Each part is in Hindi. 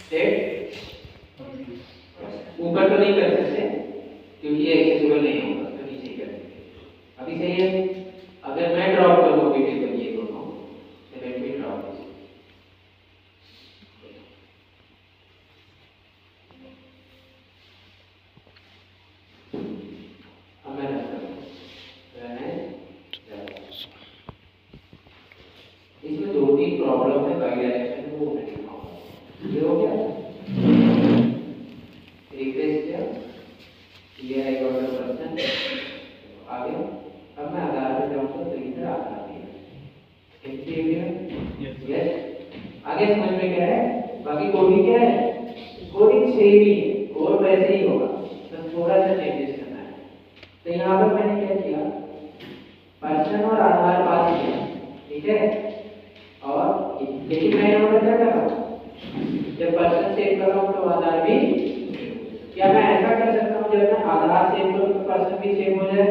स्टेट ऊपर तो नहीं कर सकते क्योंकि ये एक्सेसिबल नहीं होगा, तो नीचे कर सकते। अभी सही है। अगर मैं ड्रॉप करूँ अभी टेबल ये दोनों, तो लेट मी ड्रॉप दिस। अब मैं रखता हूँ इसमें दो तीन प्रॉब्लम है बाई डायरेक्शन में, वो मैं दिखाऊंगा। ये हो गया रिप्लेस किया, ये है इक्वल टू पर्सन आ गया। अब मैं आधार पे जाऊंगा तो इधर आधार दिया एंट्री हो गया। यस आगे समझ में क्या है, बाकी कोडिंग क्या है, कोडिंग सेम ही है, कोड वैसे ही होगा, बस थोड़ा सा चेंजेस करना है। तो यहाँ पर मैंने क्या किया, पर्सन और आधार पास किया, ठीक है। और लेकिन मैं यहाँ पर क्या कर रहा हूँ, जब पर्सन सेव कर रहा हूँ तो आधार भी, क्या मैं ऐसा कर सकता हूँ जब मैं आधार सेव करूँ तो पर्सन भी सेव हो जाए,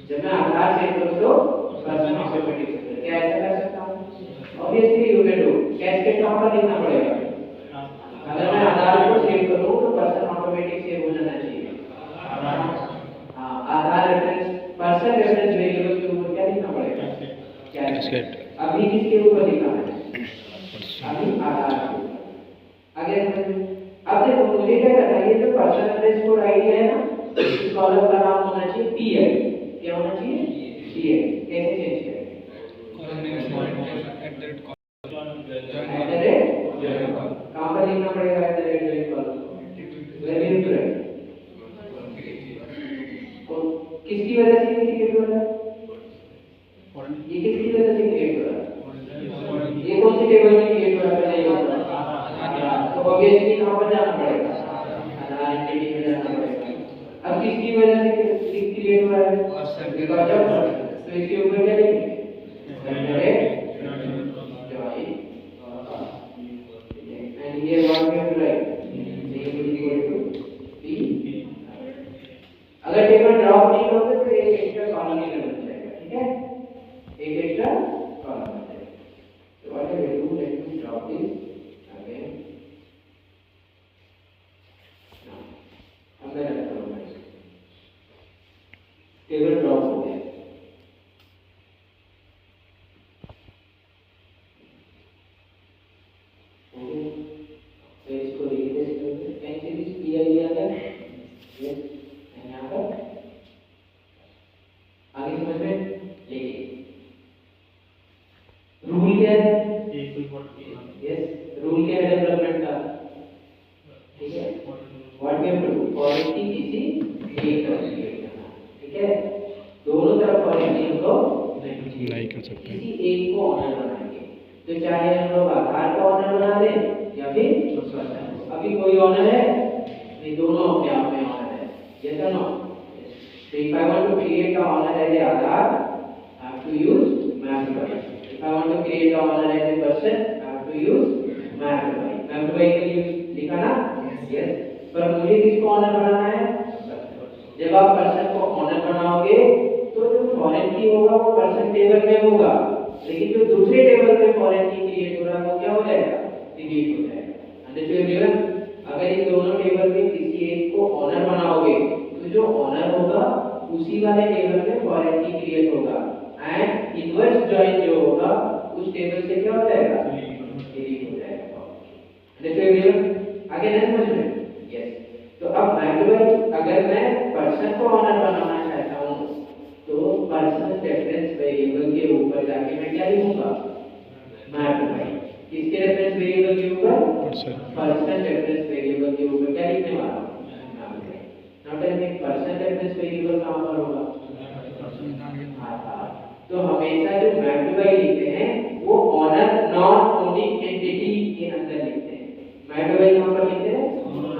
जब मैं आधार सेव करूँ तो पर्सन ऑटोमेटिक सेव हो जाए, क्या ऐसा कर सकता हूँ? Obviously you can do, cascade का पर लिखना पड़ेगा। अगर मैं आधार को सेव करूँ तो पर्सन ऑटोमेटिक सेव हो जाना चाहिए। हाँ, आधार रेफरेंस पर्सन रेफरेंस वेरिएबल के ऊपर क्या लिखना पड़ेगा, कैस्केड। अभी किसके ऊपर लिखा है, अभी आधार के ऊपर। आगे अब देखो मुझे क्या करना है, ये जो पर्सन अंडरस्कोर आईडी है ना, इस कॉलम का नाम होना चाहिए पीआई। क्या होना चाहिए, पीआई। कैसे चेंज करेंगे, कहां पर लिखना पड़ेगा @ वेरी गुड। किसकी वजह से क्रिएट हो रहा है, ये किसकी वजह से क्रिएट हो रहा है, ये कौन सी टेबल में क्रिएट हो रहा है, पहले ये बताओ। तो ऑब्वियसली कहां पर जाना पड़ेगा, आधार एंटिटी में जाना पड़ेगा। अब किसकी वजह से क्रिएट हो रहा है, बिकॉज़ ऑफ, तो इसके ऊपर क्या लिखेंगे, एंड ये what we have to write, p। अगर टेबल ड्रॉप नहीं करोगे तो एक एक्स्ट्रा कॉलम ही बन जाएगा, ठीक है, एक एक्स्ट्रा कॉलम बन जाएगा। तो what I will do, let me drop this again. अंदर रखता हूं मैं, टेबल ड्रॉप हो गया। तो इसको रिप्लेस करते हैं, एंटिटी पीआई लिया गया, यस, यहाँ पर आगे समझ में। लेकिन रूल क्या है, यस रूल क्या है डेवलपमेंट का, ठीक है, what we have to do, quality किसी एक तरफ क्रिएट करना, ठीक है, दोनों तरफ क्वालिटी हम लोग नहीं कर सकते, किसी एक को ऑनर बनाएंगे। तो चाहे हम लोग आधार को ऑनर बना दें या फिर दूसरा, अभी कोई ऑनर है नहीं, दोनों अपने आप में ऑनर है, यस और no. So if I want to create the honor as a Aadhaar, I have to use map2by. If I want to create the honor as a person, I have to use map2by. map2by के लिए लिखा ना, yes. पर मुझे किसको ऑनर बनाना है, जब आप पर्सन को ऑनर बनाओगे तो जो फॉरेन की होगा वो पर्सन टेबल में होगा, लेकिन जो दूसरे टेबल में फॉरेन की क्रिएट हो रहा है वो क्या हो जाएगा, डिलीट हो जाएगा। Understood everyone. अगर इन दोनों टेबल में किसी एक को ऑनर बनाओगे तो जो ऑनर होगा उसी वाले टेबल में फॉरेन की क्रिएट होगा, एंड इनवर्स जॉइन जो होगा उस टेबल से क्या हो जाएगा, डिलीट हो जाएगा। अंडरस्टूड एवरीवन, आगे नहीं समझ में, यस। तो अब map2by, अगर मैं पर्सन को ऑनर बनाना चाहता हूं तो पर्सन रेफरेंस वेरिएबल के ऊपर जाके मैं क्या लिखूंगा, map2by। किसके रेफरेंस वेरिएबल के ऊपर, पर्सन रेफरेंस वेरिएबल के ऊपर क्या लिखने वाला हूं, now tell me person reference variable कहां पर होगा, तो हमेशा जो map2by लिखते हैं वो ऑनर नॉन ओनिंग एंटिटी के अंदर लिखते हैं। map2by कहां पर लिखते हैं,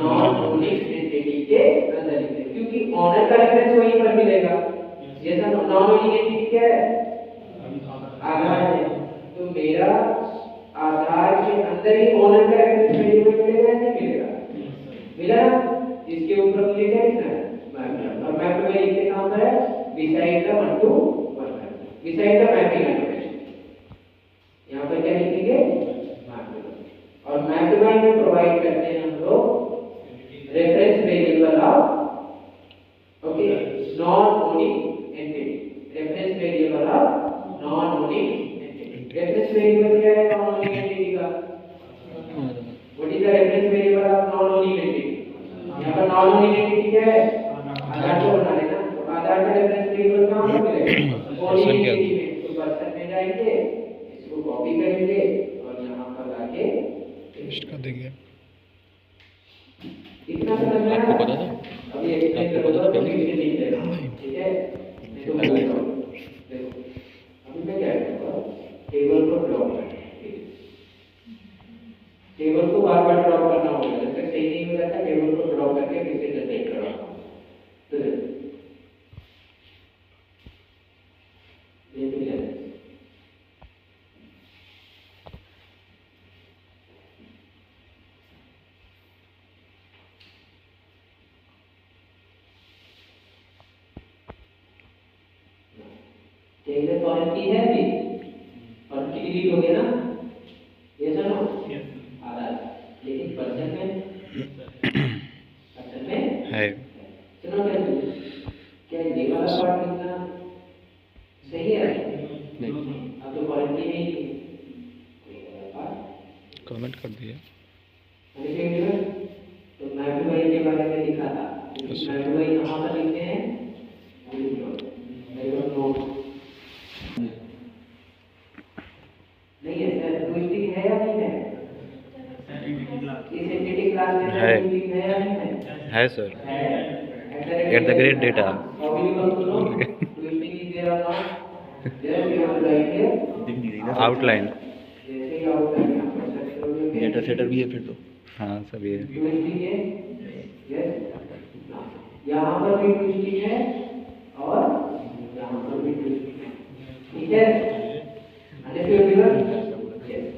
नॉन ओनिंग एंटिटी के अंदर लिखते हैं, क्योंकि ऑनर का रेफरेंस वहीं पर मिलेगा। जैसा नॉन ओनिंग एंटिटी क्या है, आधार है, तो मेरा आधार के अंदर ही ऑनर का रेफरेंस वेरिएबल मिलेगा या नहीं मिलेगा, मिला ना, इसके ऊपर मुझे क्या लिखना है, और map2by लिखते कहां पर है, beside the 1 to 1, beside the mapping annotation. यहां पर क्या लिखेंगे, map2by, और map2by देंगे। इतना समझ में आपको आया? पता था? अभी एक्सप्लेन आपको पता करूंगा था तो पहले? फिर से लिख लेना, नहीं। ठीक है? नहीं तो भूल जाओगे। देखो, अभी मैं क्या करूंगा, टेबल को ड्रॉ करना है। टेबल को बार बार ड्रॉ करना होगा, जब तक सही नहीं हो जाता टेबल को ड्रॉ करके फिर से जनरेट करवाना। तो ये भी है। टेबल फॉर्म की है भी, और डिलीट हो गया ना, ये सुनो आधा, लेकिन पर्सन में है। सुनो क्या ये वाला पार्ट लिखना सही है? नहीं। अब तो क्वालिटी नहीं कमेंट कर दिया। तो मैथुभाई के बारे में लिखा था, मैथुभाई कहाँ पर लिखते हैं? नहीं है सर, ट्विस्टिंग है या नहीं है? इस एंटिटी क्लास में ट्विस्टिंग है या नहीं है सर। है? At the great data. Twisting is there or not? There you have right here outline. जैसे ही आउटलाइन यहाँ पर सर्च करोगे डेटा सेटर भी है फिर तो। हाँ सभी है। ट्विस्टिंग है, यस, यहाँ पर भी ट्विस्टिंग है और यहाँ पर भी ट्विस्टिंग है, ठीक है? Understood everyone? Yes.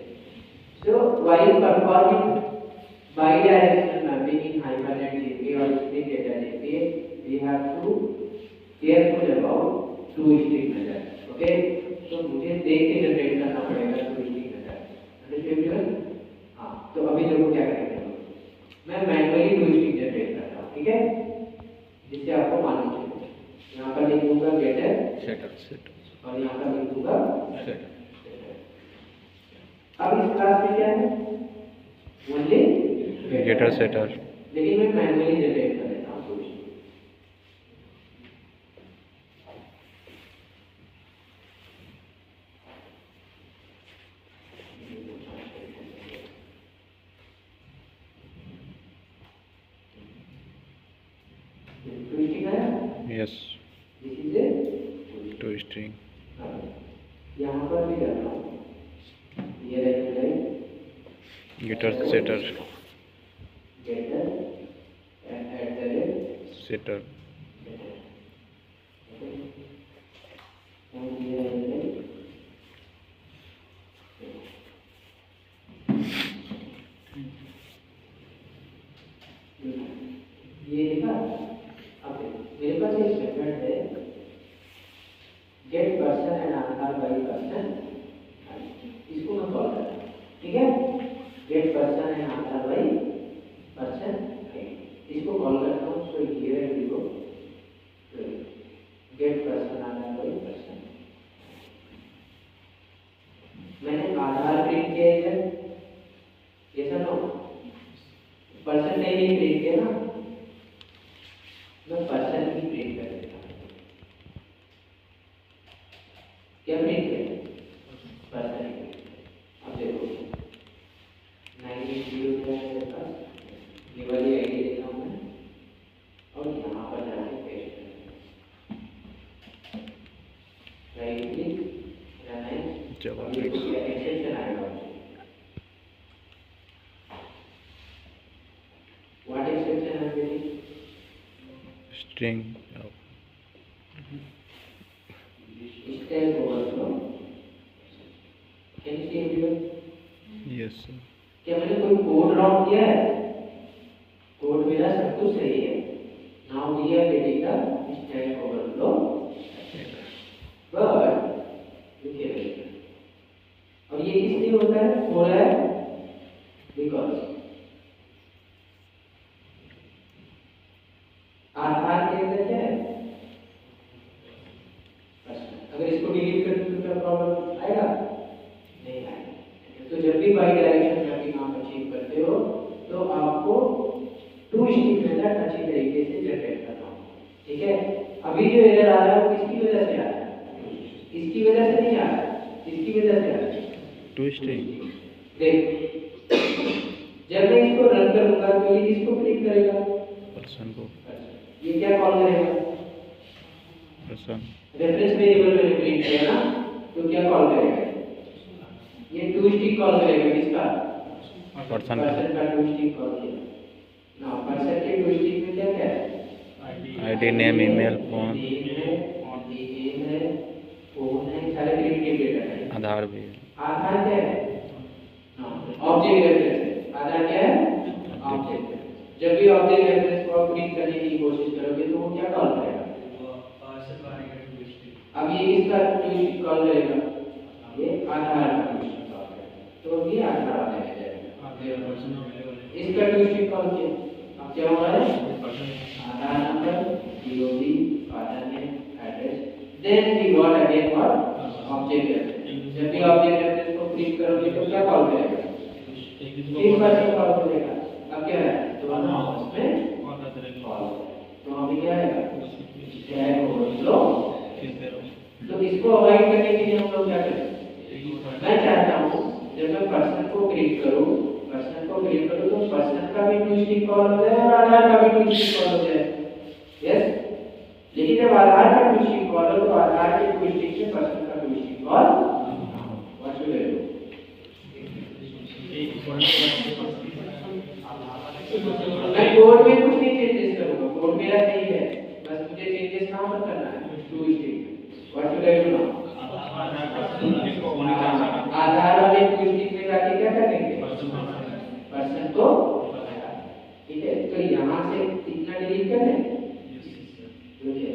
So while performing bidirectional mapping in HyperNet JPA or Spring Data JPA, we have to careful about two-stick method. Okay? तो मुझे देख के जनरेट करना पड़ेगा two-stick method. Understood everyone? हाँ, तो अभी देखो क्या करेंगे हम लोग। मैं मैनुअली two-stick जनरेट करता हूँ, ठीक है? जिससे आपको मालूम चले। यहाँ पर लिख दूँगा getter सेटर और यहाँ पर लिख दूँगा सेटर। अब इस क्लास में क्या है? Only getter setter. लेकिन मैं मैनुअली जनरेट कर देता हूँ कुछ। ट्विस्टिंग है? Yes. This is a twisting. यहाँ पर भी करना हूँ। ये रहेगा getter setter. getter at the rate setter. and ये रहेगा ये लिखा। अब मेरे पास एक मेथड है get person and Aadhaar by person, इसको मैं कॉल करता हूँ, ठीक है? get person and Aadhaar by person, इसको कॉल करता हूँ। so here we go, get person Aadhaar by person। मैंने आधार प्रिंट किया इधर, ये सुनो, पर्सन नहीं प्रिंट किया ना, मैं पर्सन ही प्रिंट कर देता हूँ। क्या प्रिंट किया? पर्सन ही। अब देखो 98 है मेरे पास, ये वाली आईडी देता हूँ मैं और यहाँ पर जाके पेस्ट कर राइट क्लिक रन है, एक्सेप्शन आएगा। व्हाट एक्सेप्शन है मेरी? String. Stack overflow. Can you see everyone? Yes sir. क्या मैंने कोई कोड रॉन्ग किया है? कोड मेरा सब कुछ सही है। Now we are getting the stack overflow, but देखिए, और ये किस लिए होता है? हो रहा है बिकॉज आधार के अंदर क्या है? अगर इसको डिलीट कर दूं तो क्या प्रॉब्लम आएगा? नहीं आएगा। तो जब भी बाई डायरेक्शन मैपिंग आप अचीव करते हो तो आपको टू स्टिक मेथड अच्छी तरीके से जनरेट करना होगा, ठीक है? अभी जो एरर आ रहा है वो किसकी वजह से आ रहा है? इसकी वजह से नहीं आ रहा है, इसकी वजह से आ रहा है ट्विस्टिंग। देख, जब इसको रन करूंगा तो ये किसको प्रिंट करेगा? पर्सन को ये क्या कॉल करेगा? पर्सन रेफरेंस वेरिएबल मैंने प्रिंट किया ना, तो क्या कॉल करेगा? ये टू स्टिक कॉल करेगा किसका? पर्सन का टू स्टिक कॉल किया ना। पर्सन के टू स्टिक में क्या क्या है? ID name email phone name है, फोन है, सारे प्रिमिटिव डेटा है। आधार भी है। आधार क्या है? Object reference. आधार क्या है? ऑब्जेक्ट। जब भी ऑब्जेक्ट रेफरेंस को आप प्रिंट करने की कोशिश करोगे तो वो क्या कॉल करेगा? अब ये किसका टू स्टिक कॉल करेगा? ये आधार का टू स्टिक कॉल करेगा, तो ये आधार आ जाएगा। इसका टू स्टिक कॉल किया, अब क्या हो रहा है? Aadhaar number, DOB, father name, address, then we got again what? Object reference. जब भी ऑब्जेक्ट रेफरेंस को प्रिंट करोगे तो क्या कॉल करेगा? तीन बार कॉल करेगा। अब क्या है? दोनों आपस में कॉल। तो अभी क्या आएगा? Stack overflow. तो इसको अवॉइड करने के लिए हम लोग क्या करें? मैं चाहता हूँ जब मैं पर्सन को प्रिंट करूँ तो पर्सन का भी टू स्टिक कॉल हो जाए और आधार का भी टू स्टिक कॉल हो जाए। यस, लेकिन जब आधार का टू स्टिक कॉल हो तो आधार के टू स्टिक से पर्सन का to string call what should I do? मैं कोड में कुछ नहीं चेंजेस करूंगा, कोड मेरा सही है, बस मुझे चेंजेस कहां पर करना है? To stick. What should I do now? Aadhaar वाले टू स्टिक में जाके क्या करेंगे? पर्सन को, ठीक है। तो यहां से कितना डिलीट कर दें? देखिए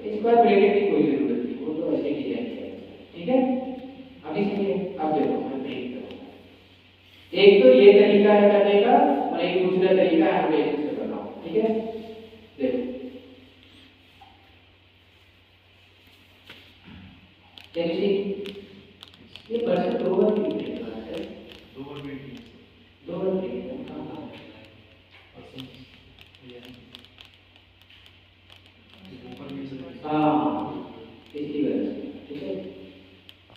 इस बार ब्रैकेट की कोई जरूरत नहीं, वो तो ऐसे ही डिजाइन किया है, ठीक है। अब इसलिए अब देखो मैं प्रिंट करूंगा। एक तो ये तरीका है करने का और एक दूसरा तरीका है एप्लीकेशन से करना, ठीक है। देखो कैसे ये पर्सन दो बार प्रिंट करना है, दो बार प्रिंट हाँ इसकी वजह से, ठीक है।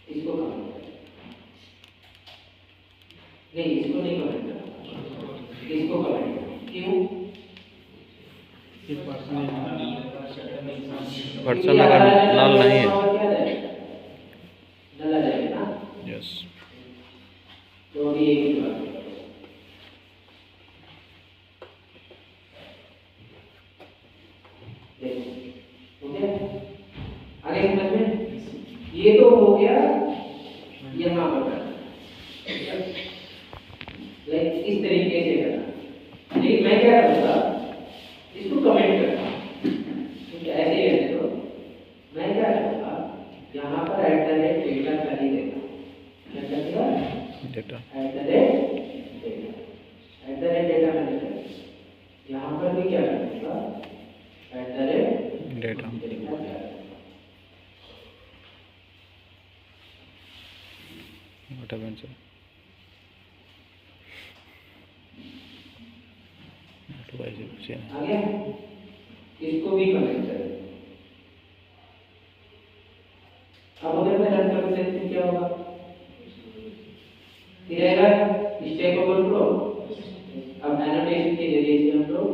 इसको कमेंट करें, नहीं इसको नहीं कमेंट करना, इसको कमेंट करें। क्यों? पर्सन अगर नल नहीं है, नल आ जाएगा ना। यस, तो अभी एक ही बात आगे समझ में? ये तो हो गया यहाँ पर, लाइक इस तरीके से करना। लेकिन मैं क्या करूँगा, इसको कमेंट करना, ठीक है, ऐसे ही रहने दो। मैं क्या करूँगा, यहाँ पर @डेटा खाली देगा, क्या करेगा? डेटा डेटा मैंने कर, यहाँ पर भी क्या करूँगा? Data what happens sir? आ गया? इसको भी कमेंट करें। अब अगर मैं रन करूँ तो क्या होगा? रहेगा स्टैक ओवरफ्लो। अब एनोटेशन के जरिए से हम लोग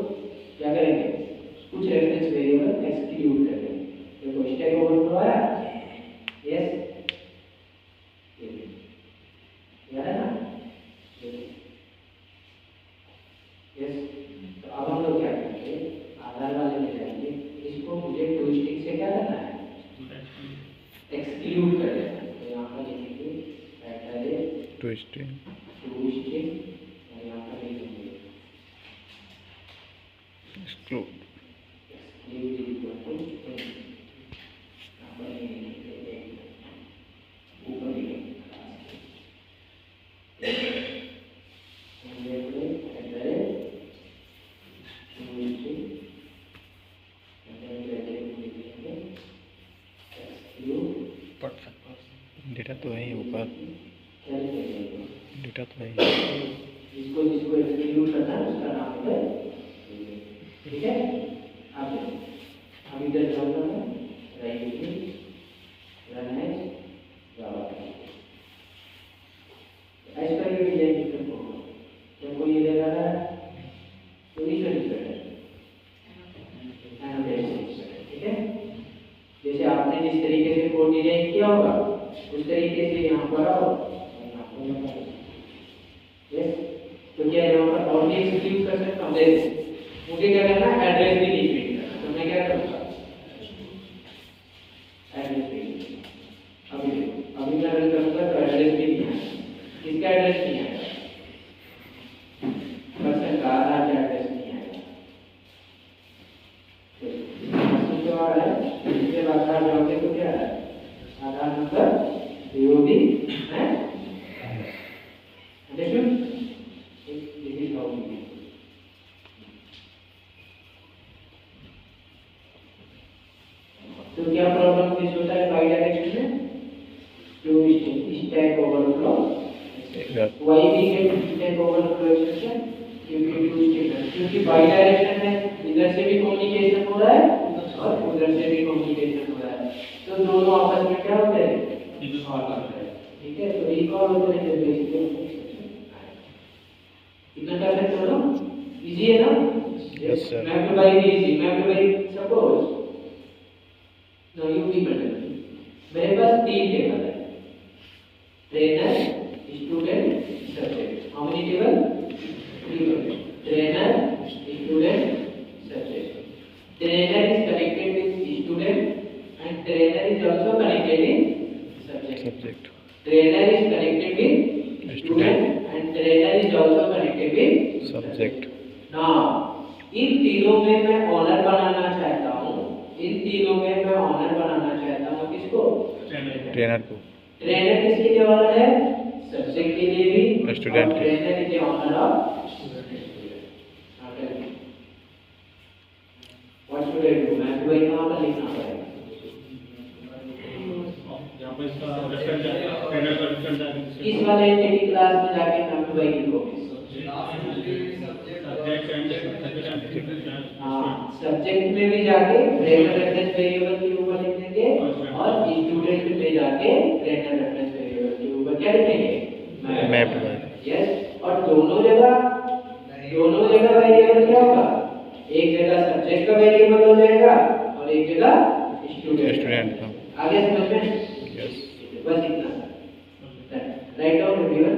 क्या करेंगे? कुछ रेफरेंस वेरिएबल एक्सक्लूड करेंगे। देखो स्टैक ओवरफ्लो आया, यस, याद है ना? यस, तो अब हम लोग क्या करेंगे? आधार वाले में जाएंगे, इसको मुझे टू स्टिक से क्या करना है? एक्सक्लूड कर देना है। तो यहाँ पर लिखेंगे टू स्टिक और यहाँ पर लिखेंगे एक्सक्लूड इक्वल टू ऊपर लिखेंगे डेटा तो है ही ऊपर। क्या लिखेंगे? डेटा तो नहीं है। जिसको जिसको एग्जीक्यूट करना है उसका नाम है, ठीक है। अब इधर जाऊंगा मैं, राइट क्लिक, रन एज जावा। ऐसा ही डिजाइन करना होगा। जब कोई ये ले रहा है तो नहीं कर सकते, ठीक है। जैसे आपने जिस तरीके से कोड डिजाइन किया होगा उस तरीके से यहाँ पर आओ, तो क्या यहाँ पर और भी एग्जीक्यूट कर सकता हूँ। मुझे क्या करना है, एड्रेस भी नहीं प्रिंट करना, तो मैं क्या करूँगा, एड्रेस प्रिंट। अभी मैं रन करूँगा तो एड्रेस भी नहीं आएगा। किसका एड्रेस नहीं आएगा, पर्सन का आधार का एड्रेस नहीं आएगा। जो आ रहा है इसके बाद आधार जोड़ने को क्या है, आधार नंबर जो भी है, देखो तो क्या प्रॉब्लम फेस होता है बाई डायरेक्शन में, टू स्टैक ओवरफ्लो। वाई भी गेट स्टैक ओवरफ्लो एक्सेप्शन क्योंकि टू स्टेटमेंट, क्योंकि बाई डायरेक्शन में इधर से भी कम्युनिकेशन हो रहा है और उधर से भी कम्युनिकेशन हो रहा है, तो दोनों आपस में क्या होते हैं, ठीक है। तो रिकॉल होते हैं जब इतना कर सकते हो ना, इजी है ना। Yes sir. मैं तो भाई इजी, मैं तो भाई सपोज नो यू भी बटन, मेरे पास 3 टेबल है, trainer, student, subject. How many table, 3 trainer, student, subject. Trainer is connected with student and trainer is also connected with subject. Trainer is connected with student and trainer is also connected with subject. Now in तीनों में मैं ऑनर बनाना चाहता हूँ, इन तीनों में मैं ऑनर बनाना चाहता हूँ किसको, ट्रेनर को। ट्रेनर किसके लिए ऑनर है, सब्जेक्ट के लिए भी, स्टूडेंट के। ट्रेनर के लिए honour of student. What should I do, मैं तो वही कहां पर लिखना पड़ेगा, यहां पर इसका रेफरेंस ट्रेनर का रेफरेंस इस वाले एंटिटी क्लास में जाके मैं तो वही लिखोगे। सब्जेक्ट में भी जाके ट्रेनर रेफरेंस वेरिएबल के ऊपर लिख देंगे और स्टूडेंट में जाके ट्रेनर रेफरेंस वेरिएबल के ऊपर क्या लिखेंगे, मैप। यस। और दोनों जगह वेरिएबल क्या होगा, एक जगह सब्जेक्ट का वेरिएबल हो जाएगा और एक जगह स्टूडेंट का। आगे समझ में, यस। बस इतना। Write down everyone.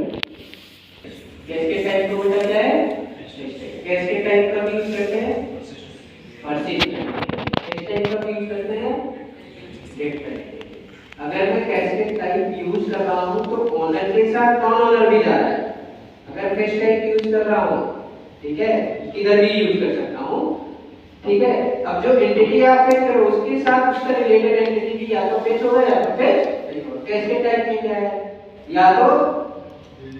Cascade type का बोला क्या है, कैस्केड टाइप का भी यूज करते हैं, persistent। किस टाइप का भी यूज करते हैं, गेट टाइप। अगर मैं कैस्केड टाइप यूज कर रहा हूं तो ओनर के साथ नॉन ओनर भी जा रहा है। अगर फिश टाइप यूज कर रहा हूं, ठीक है, इधर भी यूज कर सकता हूं, ठीक है। अब जो एंटिटी आप फेच करो उसके साथ उसका रिलेटेड एंटिटी भी या तो फेच होगा या तो फेच नहीं होगा। कैस्केड टाइप में क्या है, या तो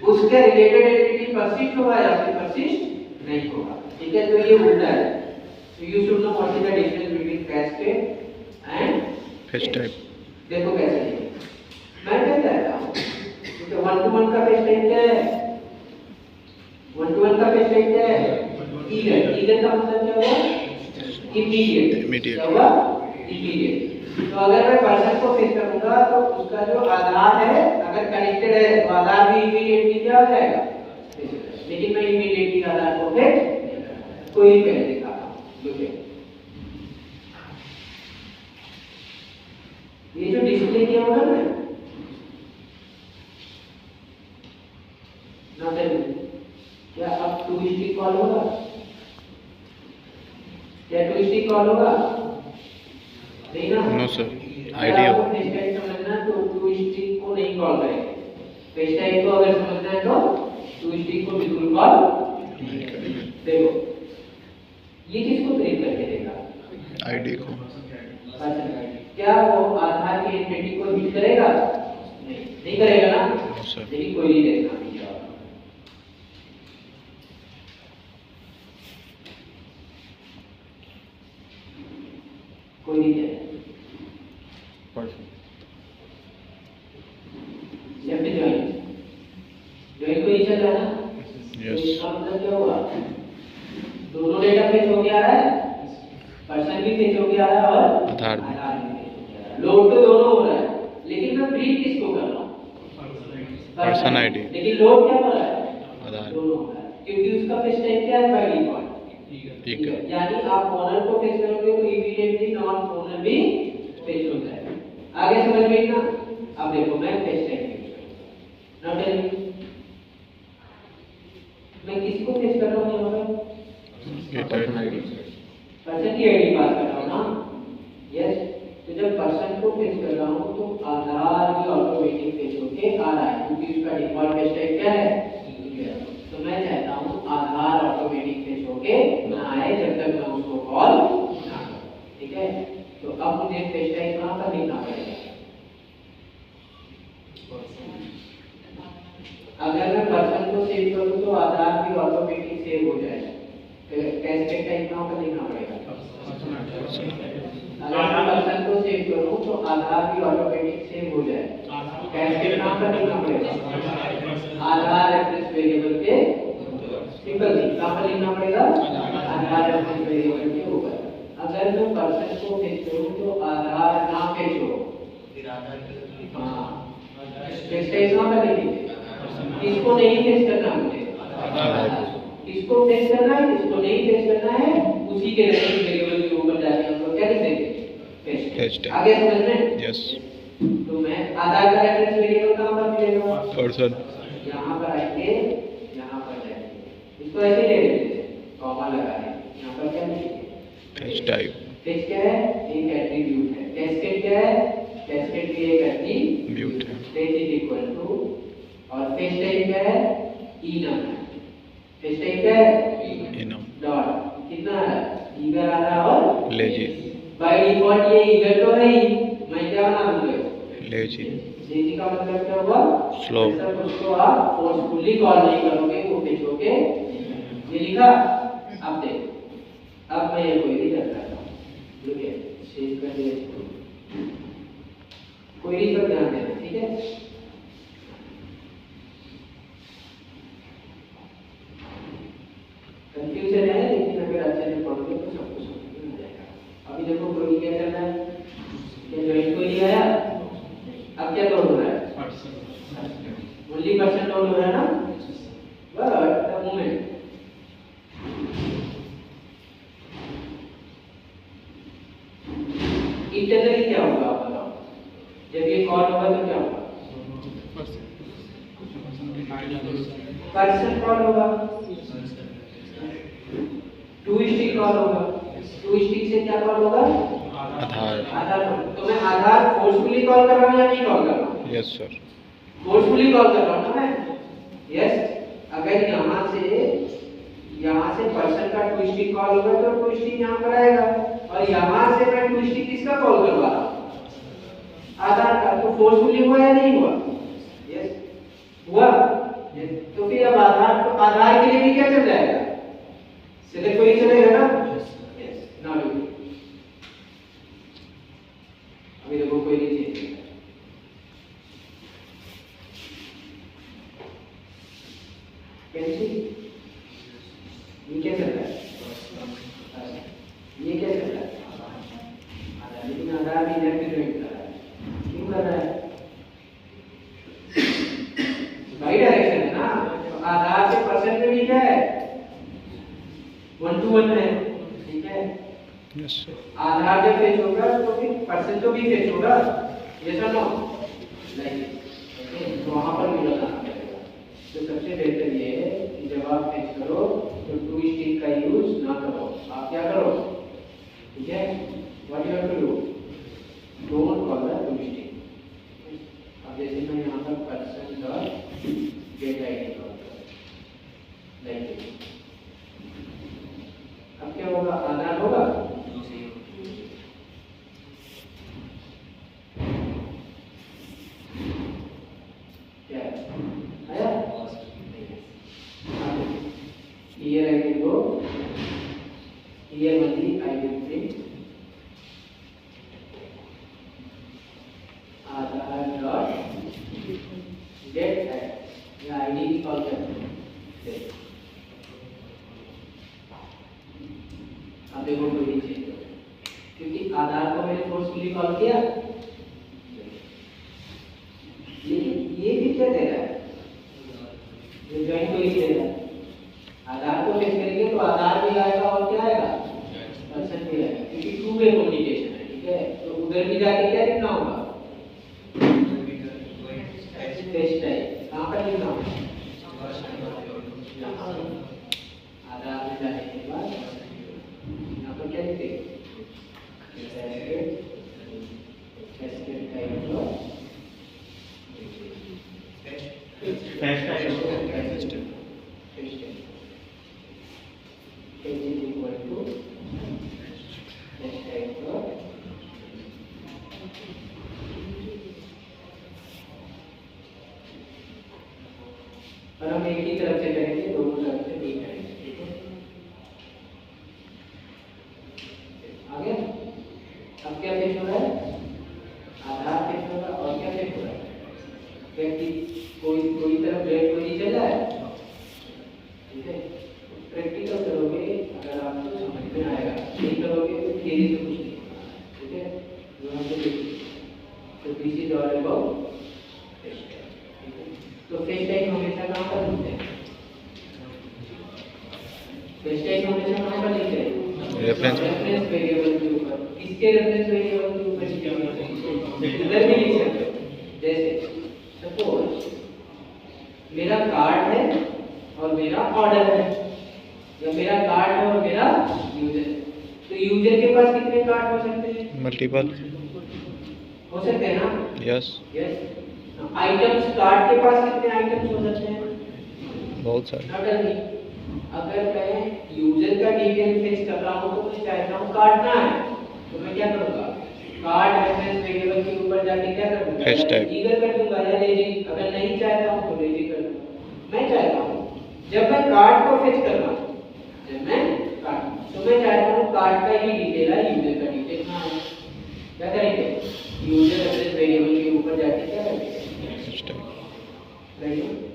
उसके रिलेटेड एंटिटी परसिस्ट होगा या फिर परसिस्ट नहीं होगा, ठीक है। तो ये उल्टा है। So you should know what is the difference between cascade and fetch type. देखो कैसे है, मैं क्या कहता हूँ, तो 1 to 1 का फेच टाइप क्या है, 1 to 1 का फेच टाइप क्या है, ईगन का मतलब क्या हुआ, इमीडिएट। क्या हुआ, इमीडिएट। तो अगर मैं पर्सन को फेच करूंगा तो उसका जो आधार है अगर कनेक्टेड है तो आधार भी इमीडिएटली क्या हो जाएगा, लेकिन मैं इमीडिएटली आधार को फेच कोई पहले दिखा ये जो डिस्प्ले किया होगा ना क्या अब टू स्टिक कॉल होगा, क्या टू स्टिक कॉल होगा, नहीं ना। नो सर, आइडिया समझना तो टू स्टिक को नहीं कॉल करेंगे, फेच टाइप को अगर समझना है तो टू स्टिक को बिल्कुल कॉल नहीं करेंगे। देखो ये किसको प्रिंट करके देगा, आईडी को। क्या वो आधार की एंटिटी को हिट करेगा, नहीं करेगा ना, लेकिन कोई नहीं देखना भैया, कोई नहीं देगा। लेफ्ट ज्वाइन तो ही चल रहा है ना। Yes. तो इसका मतलब क्या हुआ, दोनों डेटा फेच होके आ रहा है, पर्सन भी फेच होके आ रहा है और आधार भी। आधार भी फेच होके आ रहा है। लोड तो दोनों हो रहा है, लेकिन मैं प्रिंट किसको कर रहा हूँ, पर्सन आईडी। लेकिन लोड क्या हो रहा है, आधार। दोनों हो रहा है, क्योंकि उसका फेच टाइप क्या है, बाय डिफॉल्ट। ठीक है। यानी आप ओनर को फेच करोगे तो इमीडिएटली नॉन ओनर भी फेच हो जाएगा। आगे समझ में ना। अब देखो मैं फेच टाइप यूज करूंगा, नाउ टेल मी मैं किसको फेच कर रहा हूं यहां पर, गेट आईडी। पर्सन की आईडी पास कर रहा हूं ना। यस, तो जब पर्सन को फेच कर रहा हूं तो आधार भी ऑटोमेटिक फेच होके आ रहा है, क्योंकि उसका डिफॉल्ट फेच टाइप क्या है, तो मैं चाहता हूं आधार ऑटोमेटिक फेच होके ना आए जब तक मैं उसको कॉल ना करूं। ठीक है, तो अब मुझे फेच टाइप कहां पर लिखना पड़ेगा, अगर मैं पर्सन को सेव करूं तो आधार भी ऑटोमेटिक सेव हो जाएगा। कैस्केड टाइप कहां पर लिखना पड़ेगा, अगर मैं पर्सन को सेव करूं तो आधार भी ऑटोमेटिक सेव हो जाएगा। कैस्केड कहां पर लिखना पड़ेगा, आधार रेफरेंस वेरिएबल के सिंपल थिंग कहां पर लिखना पड़ेगा, आधार रेफरेंस वेरिएबल के ऊपर। अगर मैं पर्सन को फेच करूं तो आधार ना फेच हो, फिर आधार हां फेच टाइप कहां पर लिखेंगे, किसको नहीं फेच करना मुझे, किसको फेच करना है, किसको नहीं फेच करना है, उसी के रेफरेंस वेरिएबल के ऊपर जाके हम लोग क्या लिखेंगे, फेच। आगे समझ में। यस। तो मैं आधार का रेफरेंस वेरिएबल कहां पर मिलेगा, पर्सन। यहां पर आएंगे, यहां पर जाएंगे, इसको ऐसे ले लेते हैं कॉमा लगा के, यहां पर क्या लिखेंगे, फेच टाइप। फेच क्या है, एक एट्रीब्यूट है। कैस्केड क्या है, कैस्केड भी एक एट्रीब्यूट है। फेच इज इक्वल टू, और फेच टाइप क्या है, enum है। फेच टाइप क्या है, enum डॉट कितना है, ईगर आ रहा है और लेजी। बाय डिफॉल्ट ये ईगर तो है ही, मैं क्या बना दूंगा, लेजी। लेजी का मतलब क्या हुआ, स्लो। जब उसको आप फोर्सफुली कॉल नहीं करोगे वो फेच होके ये लिखा। अब देख, अब मैं ये क्वेरी रन करता हूं, ठीक है, सेव कर दिया इसको, क्वेरी पर ध्यान देना, ठीक है। कंफ्यूजन है, लेकिन अगर अच्छे से पढ़ोगे तो सब कुछ समझ में आ जाएगा। अभी देखो क्वेरी क्या चल रहा है, ये जॉइन क्वेरी आया, अब क्या लोड हो रहा है, ओनली पर्सन लोड हो रहा है ना, बट द मोमेंट इंटरनली क्या होगा आप बताओ, जब ये कॉल होगा तो क्या होगा, पर्सन कॉल होगा, टू स्टिक कॉल होगा, टू स्टिक से क्या कॉल होगा, आधार। आधार। तो मैं आधार फोर्सफुली कॉल कर रहा हूं या नहीं कॉल कर रहा हूं, यस सर। फोर्सफुली कॉल कर रहा हूं ना मैं। यस, अगर यहां से पर्सन का टू स्टिक कॉल होगा तो टू स्टिक यहां पर आएगा, और यहां से मैं टू स्टिक किसका कॉल करवा रहा हूं, आधार का। तो फोर्सफुली हुआ या नहीं हुआ, यस हुआ। तो फिर अब आधार, तो आधार के लिए भी क्या चल जाएगा, सिलेक्ट क्वेरी चलेगा ना। यस, नाउ डू, अभी देखो क्वेरी चेंज है, कैसे ये क्या चल रहा है, ये क्या चल रहा है, आधार, लेकिन आधार भी रिप्रेजेंट कर रहा है, क्यों कर रहा है, राइट डायरेक्शन है ना। तो आधार से पर्सन में भी क्या है, 1 to 1 है, ठीक है। Yes sir. आधार जब फेच होगा तो फिर पर्सन तो भी फेच होगा, यस और नो, लाइक तो वहां पर भी लगाना पड़ेगा। तो सबसे बेहतर ये है कि जब आप फेच करो तो टू स्टिक का यूज ना करो, आप क्या करो, ठीक है, what you have to do, don't call the to string. अब जैसे मैं यहां पर person dot get ID call कर, लाइक अब क्या होगा, आधार होगा, क्या आया, here I will go, here only I will print Aadhaar dot get address, या आईडी भी कॉल करते हैं। अब देखो कोई नहीं चेंज हो रहा है क्योंकि आधार को मैंने फोर्सफुली कॉल किया, लेकिन ये भी क्या दे रहा है, ये ज्वाइन को ही दे रहा है। आधार को चेक करेंगे तो आधार भी आएगा और क्या आएगा, पर्सन भी आएगा, क्योंकि टू वे कम्युनिकेशन है। ठीक है, तो उधर भी जाके क्या लिखना होगा, टेस्ट टाइप कहाँ पर लिखना होगा, आधार में जाने के बाद यहाँ पर क्या लिखेंगे, कैस्केड टाइप और हम एक ही तरफ से करेंगे, दोनों तरफ से नहीं करेंगे। ठीक है, आ गया। अब क्या फेच हो रहा है, आधार फेच हो रहा है, और क्या फेच हो रहा है, व्यक्ति कोई तरफ ब्रेक कोई नहीं चल रहा है। ठीक है, प्रैक्टिकल करोगे अगर आपको समझ में आएगा, नहीं करोगे तो थियरी से कुछ नहीं होगा। ठीक है, जो हम देखिए तो this is all about fetch type. ठीक है, तो फेच टाइप हमेशा कहाँ पर लिखते हैं, फेच टाइप हमेशा कहाँ पर लिखते हैं, रेफरेंस वेरिएबल के ऊपर। किसके रेफरेंस वेरिएबल के ऊपर इधर भी लिख सकते हो। जैसे सपोज मेरा कार्ड है और मेरा ऑर्डर है, या मेरा कार्ड है और मेरा यूजर है, तो यूजर के पास कितने कार्ड हो सकते हैं, मल्टीपल हो सकते हैं ना, यस यस। आइटम्स, कार्ड के पास कितने आइटम्स हो सकते हैं, बहुत सारे नॉट अगर मैं यूजर का डिटेल फेच कर रहा हूं तो मुझे चाहता हूं कार्ड ना है, तो मैं क्या करूंगा, कार्ड रेफरेंस वेरिएबल के ऊपर जाके क्या करूंगा, फेच टाइप ईगर कर दूंगा या लेजी। अगर नहीं चाहता हूं तो लेजी कर दूंगा। मैं चाहता हूं जब मैं कार्ड को फेच कर रहा हूं, जब मैं कार्ड, तो मैं चाहता हूं कार्ड का ही डिटेल है, यूजर का डिटेल ना है। क्या करेंगे, यूजर रेफरेंस वेरिएबल के ऊपर जाके क्या करेंगे, फेच टाइप राइट।